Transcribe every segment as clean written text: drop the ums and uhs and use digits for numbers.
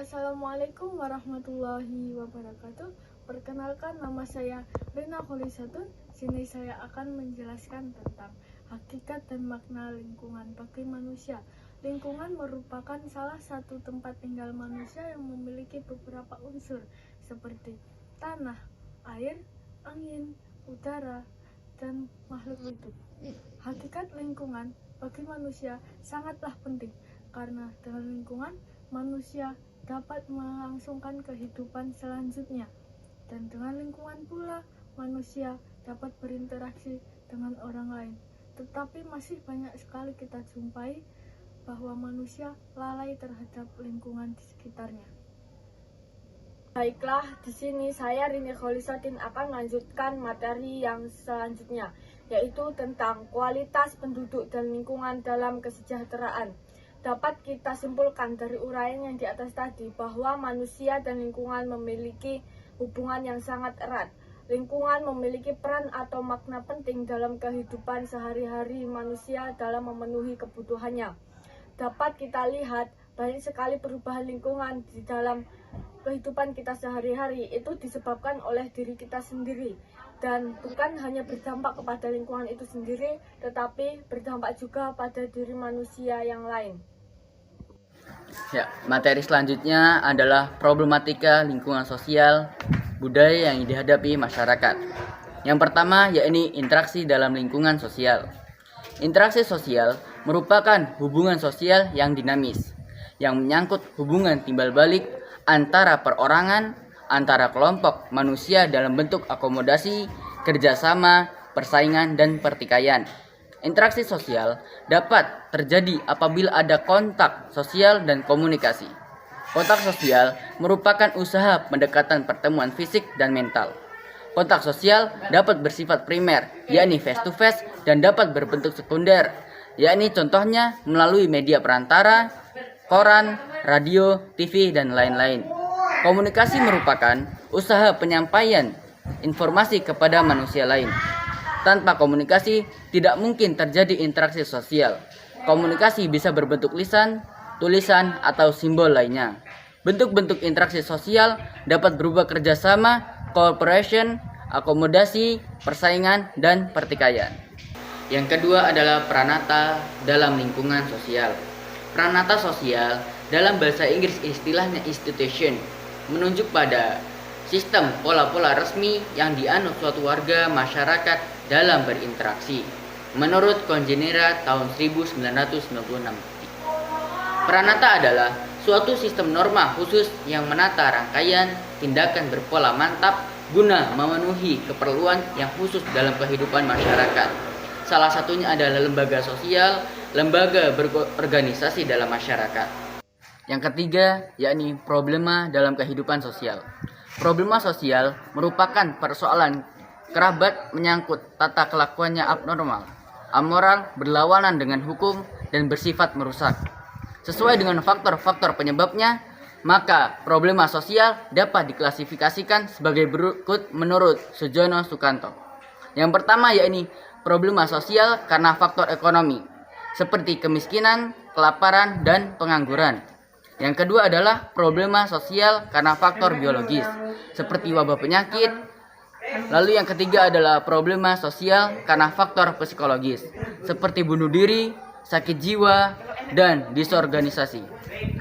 Assalamualaikum warahmatullahi wabarakatuh. Perkenalkan, nama saya Rina Kholisatun. Sini saya akan menjelaskan tentang hakikat dan makna lingkungan bagi manusia. Lingkungan merupakan salah satu tempat tinggal manusia yang memiliki beberapa unsur seperti tanah, air, angin, udara, dan makhluk hidup. Hakikat lingkungan bagi manusia sangatlah penting karena dengan lingkungan manusia dapat melangsungkan kehidupan selanjutnya, dan dengan lingkungan pula manusia dapat berinteraksi dengan orang lain. Tetapi masih banyak sekali kita jumpai bahwa manusia lalai terhadap lingkungan di sekitarnya. Baiklah, di sini saya Rini Kholisatin akan melanjutkan materi yang selanjutnya, yaitu tentang kualitas penduduk dan lingkungan dalam kesejahteraan. Dapat kita simpulkan dari uraian yang di atas tadi bahwa manusia dan lingkungan memiliki hubungan yang sangat erat. Lingkungan memiliki peran atau makna penting dalam kehidupan sehari-hari manusia dalam memenuhi kebutuhannya. Dapat kita lihat banyak sekali perubahan lingkungan di dalam kehidupan kita sehari-hari itu disebabkan oleh diri kita sendiri, dan bukan hanya berdampak kepada lingkungan itu sendiri, tetapi berdampak juga pada diri manusia yang lain. Ya, materi selanjutnya adalah problematika lingkungan sosial budaya yang dihadapi masyarakat. Yang pertama yakni interaksi dalam lingkungan sosial. Interaksi sosial merupakan hubungan sosial yang dinamis, yang menyangkut hubungan timbal balik antara perorangan, antara kelompok manusia dalam bentuk akomodasi, kerjasama, persaingan, dan pertikaian. Interaksi sosial dapat terjadi apabila ada kontak sosial dan komunikasi. Kontak sosial merupakan usaha pendekatan pertemuan fisik dan mental. Kontak sosial dapat bersifat primer, yakni face to face, dan dapat berbentuk sekunder, yakni contohnya melalui media perantara, koran, radio, TV, dan lain-lain. Komunikasi merupakan usaha penyampaian informasi kepada manusia lain. Tanpa komunikasi, tidak mungkin terjadi interaksi sosial. Komunikasi bisa berbentuk lisan, tulisan, atau simbol lainnya. Bentuk-bentuk interaksi sosial dapat berupa kerjasama, cooperation, akomodasi, persaingan, dan pertikaian. Yang kedua adalah pranata dalam lingkungan sosial. Pranata sosial dalam bahasa Inggris istilahnya institution, menunjuk pada sistem pola-pola resmi yang dianut suatu warga masyarakat dalam berinteraksi, menurut Congenera tahun 1996. Pranata adalah suatu sistem norma khusus yang menata rangkaian tindakan berpola mantap guna memenuhi keperluan yang khusus dalam kehidupan masyarakat. Salah satunya adalah lembaga sosial, lembaga berorganisasi dalam masyarakat. Yang ketiga, yakni problema dalam kehidupan sosial. Problema sosial merupakan persoalan kerabat menyangkut tata kelakuannya abnormal, amoral, berlawanan dengan hukum, dan bersifat merusak. Sesuai dengan faktor-faktor penyebabnya, maka problema sosial dapat diklasifikasikan sebagai berikut menurut Sujono Sukanto. Yang pertama yakni problema sosial karena faktor ekonomi, seperti kemiskinan, kelaparan, dan pengangguran. Yang kedua adalah problema sosial karena faktor biologis, seperti wabah penyakit. Lalu yang ketiga adalah problema sosial karena faktor psikologis, seperti bunuh diri, sakit jiwa, dan disorganisasi.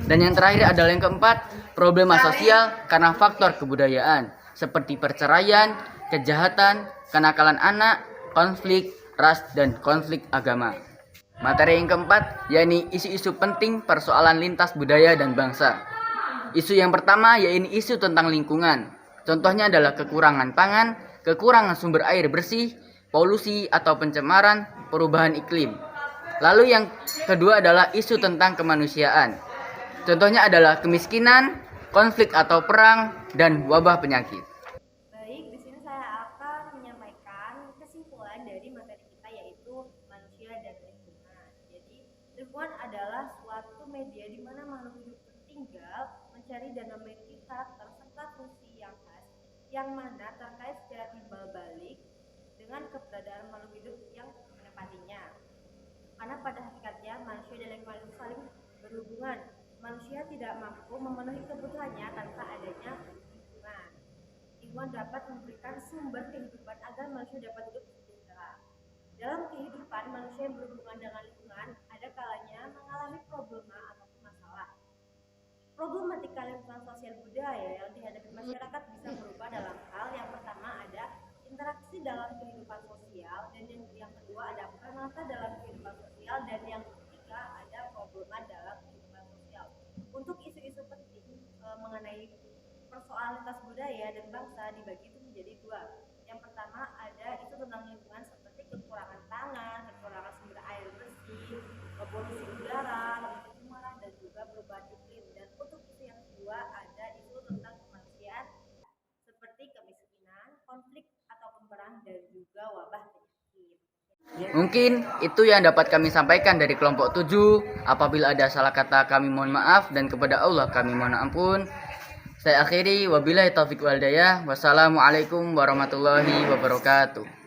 Dan yang terakhir adalah yang keempat, problema sosial karena faktor kebudayaan, seperti perceraian, kejahatan, kenakalan anak, konflik ras, dan konflik agama. Materi yang keempat, yakni isu-isu penting persoalan lintas budaya dan bangsa. Isu yang pertama yakni isu tentang lingkungan. Contohnya adalah kekurangan pangan, kekurangan sumber air bersih, polusi atau pencemaran, perubahan iklim. Lalu yang kedua adalah isu tentang kemanusiaan. Contohnya adalah kemiskinan, konflik atau perang, dan wabah penyakit. Baik, di sini saya akan menyampaikan kesimpulan dari materi kita, yaitu manusia dan lingkungan. Jadi, lingkungan adalah suatu media di mana makhluk hidup tinggal, mencari dan memiliki karakter serta fungsi yang khas, yang mana terkait secara timbal balik dengan keberadaan makhluk hidup yang menempatinya. Karena pada hakikatnya manusia dan lingkungan itu saling berhubungan, manusia tidak mampu memenuhi kebutuhannya tanpa adanya lingkungan. Lingkungan dapat memberikan sumber kehidupan agar manusia dapat hidup sejahtera. Dalam kehidupan manusia yang berhubungan dengan lingkungan, ada kalanya mengalami problema ataupun masalah. Problematika lingkungan sosial budaya yang dihadapi masyarakat bisa berupa dalam hal yang pertama ada interaksi dalam kehidupan sosial, dan yang kedua ada peranata dalam kehidupan sosial, dan yang ketiga ada problema dalam kehidupan sosial. Untuk isu-isu penting mengenai persoalan lintas budaya dan bangsa dibagi itu menjadi dua. Yang pertama ada isu tentang lingkungan seperti kekurangan pangan, kekurangan sumber air bersih, polusi udara, pencemaran, dan juga perubahan iklim. Dan untuk isu yang kedua ada isu tentang kemanusiaan seperti kemiskinan, konflik ataupun perang, dan juga wabah penyakit. Mungkin itu yang dapat kami sampaikan dari kelompok 7. Apabila ada salah kata kami mohon maaf, dan kepada Allah kami mohon ampun. Saya akhiri, wabillahi taufiq wal hidayah. Wassalamualaikum warahmatullahi wabarakatuh.